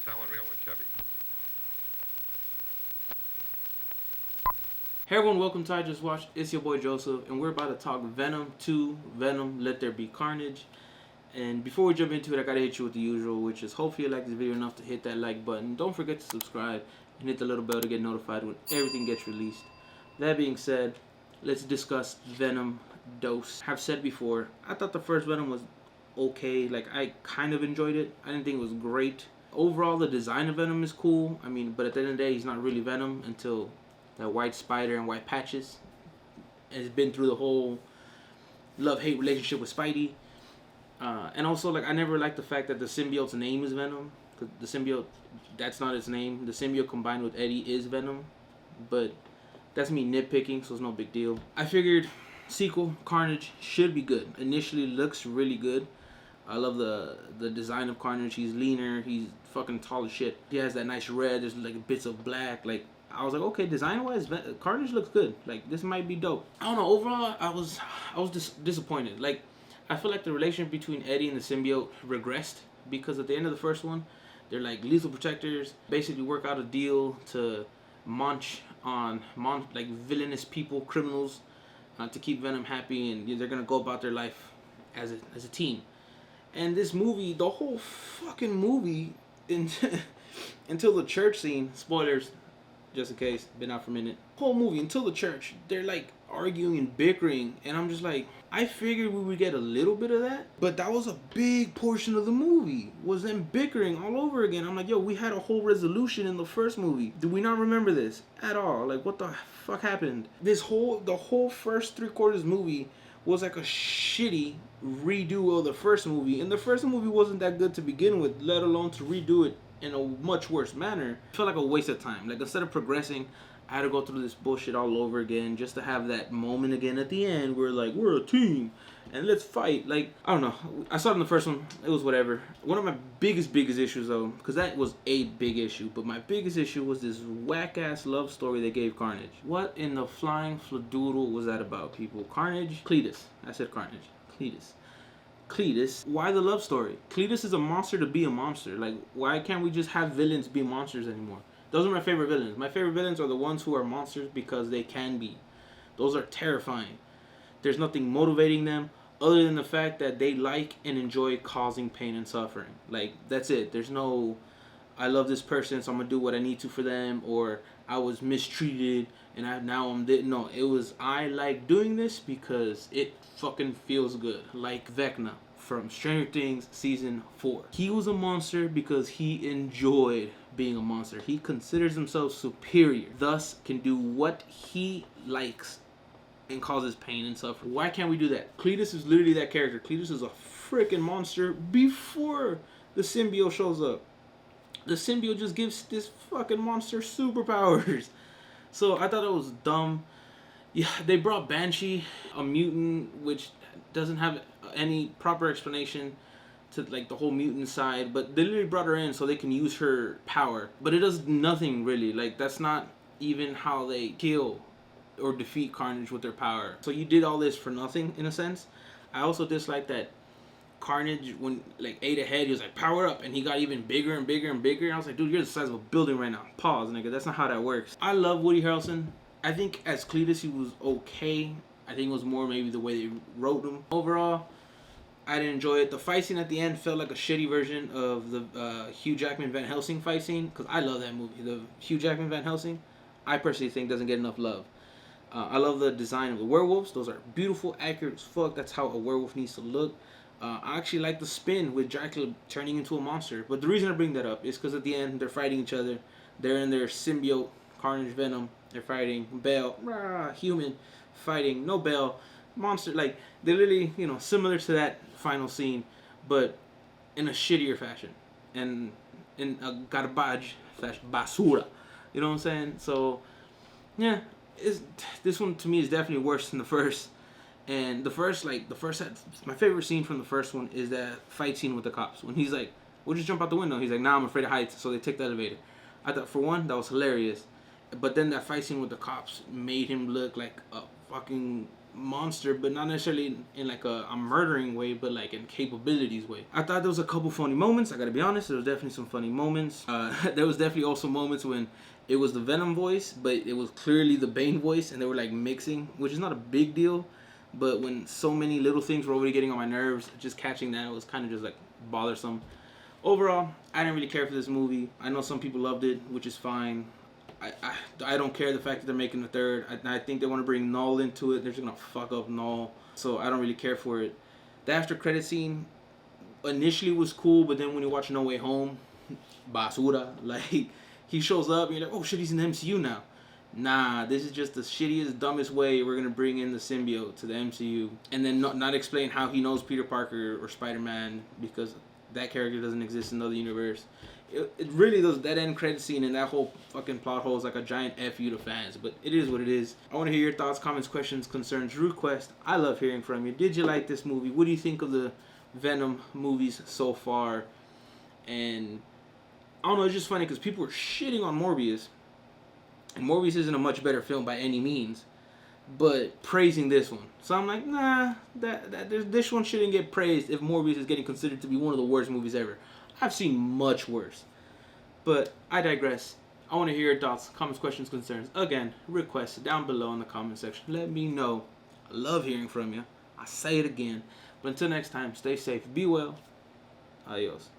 selling real one Chevy. Hey everyone, welcome to IJustWatched. It's your boy Joseph, and we're about to talk Venom 2, Venom, Let There Be Carnage. And before we jump into it, I gotta hit you with the usual, which is hopefully you like this video enough to hit that like button. Don't forget to subscribe and hit the little bell to get notified when everything gets released. That being said, let's discuss Venom Dose. I've said before, I thought the first Venom was okay. Like, I kind of enjoyed it. I didn't think it was great. Overall, the design of Venom is cool. I mean, but at the end of the day, he's not really Venom until that white spider and white patches. And it's been through the whole love-hate relationship with Spidey. And also, like, I never liked the fact that the symbiote's name is Venom. Because the symbiote, that's not its name. The symbiote combined with Eddie is Venom. But that's me nitpicking, so it's no big deal. I figured sequel, Carnage, should be good. Initially looks really good. I love the design of Carnage. He's leaner. He's fucking tall as shit. He has that nice red. There's like bits of black. Like, I was like, okay, design-wise, Carnage looks good. Like, this might be dope. I don't know. Overall, I was disappointed. Like, I feel like the relationship between Eddie and the symbiote regressed because at the end of the first one, they're like lethal protectors. Basically, work out a deal to munch on like villainous people, criminals, to keep Venom happy, and they're gonna go about their life as a team. And this movie, the whole fucking movie, until the church scene, spoilers, just in case, been out for a minute. Whole movie until the church, they're like arguing and bickering, and I'm just like, I figured we would get a little bit of that, but that was a big portion of the movie, was them bickering all over again. I'm like, yo, we had a whole resolution in the first movie. Do we not remember this at all? Like, what the fuck happened? The whole first 3/4 movie was like a shitty redo of the first movie, and the first movie wasn't that good to begin with, let alone to redo it in a much worse manner. It felt like a waste of time. Like, instead of progressing, I had to go through this bullshit all over again just to have that moment again at the end where, like, we're a team and let's fight. Like, I don't know. I saw it in the first one. It was whatever. One of my biggest issues, though, because that was a big issue, but my biggest issue was this whack-ass love story they gave Carnage. What in the flying fladoodle was that about, people? Carnage? Cletus. I said Carnage. Cletus, why the love story? Cletus is a monster to be a monster. Like, why can't we just have villains be monsters anymore? Those are my favorite villains. My favorite villains are the ones who are monsters because they can be. Those are terrifying. There's nothing motivating them other than the fact that they like and enjoy causing pain and suffering. Like, that's it. There's no, I love this person, so I'm going to do what I need to for them, or I was mistreated and now I'm no, it was, I like doing this because it fucking feels good. Like Vecna from Stranger Things season 4. He was a monster because he enjoyed being a monster. He considers himself superior, thus can do what he likes and causes pain and suffering. Why can't we do that? Cletus is literally that character. Cletus is a freaking monster before the symbiote shows up. The symbiote just gives this fucking monster superpowers. So I thought it was dumb. Yeah, they brought Banshee, a mutant, which doesn't have any proper explanation to, like, the whole mutant side, but they literally brought her in so they can use her power. But it does nothing, really. Like, that's not even how they kill or defeat Carnage with their power. So you did all this for nothing, in a sense. I also dislike that Carnage, when, like, ate ahead, he was like, power up, and he got even bigger and bigger and bigger. I was like, dude, you're the size of a building right now. Pause, nigga. That's not how that works. I love Woody Harrelson. I think as Cletus, he was okay. I think it was more maybe the way they wrote him. Overall, I didn't enjoy it. The fight scene at the end felt like a shitty version of the Hugh Jackman Van Helsing fight scene, because I love that movie. The Hugh Jackman Van Helsing, I personally think doesn't get enough love. I love the design of the werewolves. Those are beautiful, accurate as fuck. That's how a werewolf needs to look. I actually like the spin with Dracula turning into a monster. But the reason I bring that up is because at the end, they're fighting each other. They're in their symbiote, Carnage, Venom. They're fighting Bale, human, fighting, no Bale, monster. Like, they're literally, you know, similar to that final scene, but in a shittier fashion. And in a garbage fashion, basura. You know what I'm saying? So, yeah, this one to me is definitely worse than the first. And my favorite scene from the first one is that fight scene with the cops. When he's like, we'll just jump out the window. He's like, nah, I'm afraid of heights. So they take the elevator. I thought, for one, that was hilarious. But then that fight scene with the cops made him look like a fucking monster, but not necessarily in like a murdering way, but like in capabilities way. I thought there was a couple funny moments. I gotta be honest, there was definitely some funny moments. There was definitely also moments when it was the Venom voice, but it was clearly the Bane voice, and they were like mixing, which is not a big deal. But when so many little things were already getting on my nerves, just catching that was kind of just like bothersome. Overall, I didn't really care for this movie. I know some people loved it, which is fine. I don't care the fact that they're making the third. I think they want to bring Null into it. They're just going to fuck up Null. So I don't really care for it. The after credit scene initially was cool, but then when you watch No Way Home, basura. Like, he shows up and you're like, oh shit, he's in the MCU now. Nah, this is just the shittiest, dumbest way we're going to bring in the symbiote to the MCU. And then not explain how he knows Peter Parker or Spider-Man, because that character doesn't exist in the other universe. It really does. That end credit scene and that whole fucking plot hole is like a giant F you to fans, but it is what it is. I want to hear your thoughts, comments, questions, concerns, requests. I love hearing from you. Did you like this movie? What do you think of the Venom movies so far? And I don't know, it's just funny because people were shitting on Morbius, and Morbius isn't a much better film by any means, but praising this one. So I'm like, nah, this one shouldn't get praised if Morbius is getting considered to be one of the worst movies ever. I've seen much worse. But I digress. I want to hear your thoughts, comments, questions, concerns. Again, requests down below in the comment section. Let me know. I love hearing from you. I say it again. But until next time, stay safe, be well. Adios.